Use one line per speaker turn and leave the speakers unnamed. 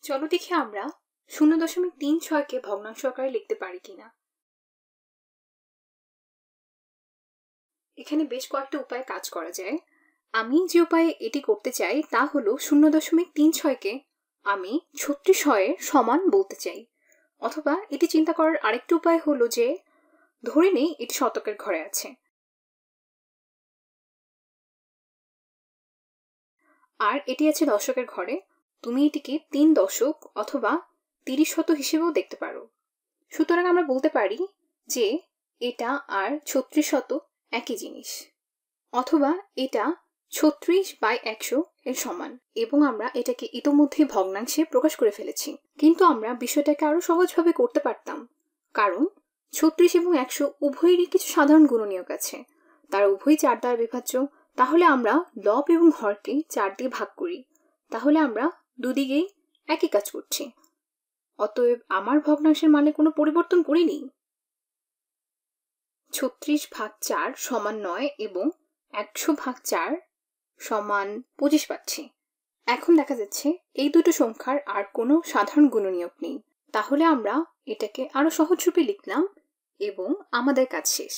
চলো দেখি আমরা 0.36কে ভগ্নাংশ আকারে লিখতে পারি কিনা। এখানে বেশ কয়েকটা উপায়ে কাজ করা যায়। আমি যে উপায়ে এটি করতে চাই তা হলো 0.36কে আমি 36 এর সমান বলতে চাই। অথবা এটি চিন্তা করার আরেকটা উপায় হলো যে ধরে নেই এটি শতকের ঘরে আছে, আর এটি আছে দশকের ঘরে। তুমি এটিকে 3 দশক অথবা 30 শতক হিসেবেও দেখতে পারো। সুতরাং আমরা বলতে পারি যে এটা আর 36 শতক একই জিনিস, অথবা এটা 36/100 এর সমান, এবং আমরা এটাকে ইতোমধ্যেই ভগ্নাংশে প্রকাশ করে ফেলেছি। কিন্তু আমরা বিষয়টাকে আরো সহজভাবে করতে পারতাম, কারণ 36 এবং 100 উভয়েরই কিছু সাধারণ গুণনীয়ক আছে, তারা উভয়ই 4 দ্বারা বিভাজ্য। তাহলে আমরা লব এবং হরকে 4 দিয়ে ভাগ করি, তাহলে আমরা দুদিকেই একই কাজ করছি। অতএব আমার ভগ্নাংশের মানে কোনো পরিবর্তন করিনি। 36/4 সমান 9 এবং 100/4 সমান 25 পাচ্ছি। এখন দেখা যাচ্ছে এই দুটো সংখ্যার আর কোনো সাধারণ গুণনীয়ক নেই। তাহলে আমরা এটাকে আরো সহজ রূপে লিখলাম এবং আমাদের কাজ শেষ।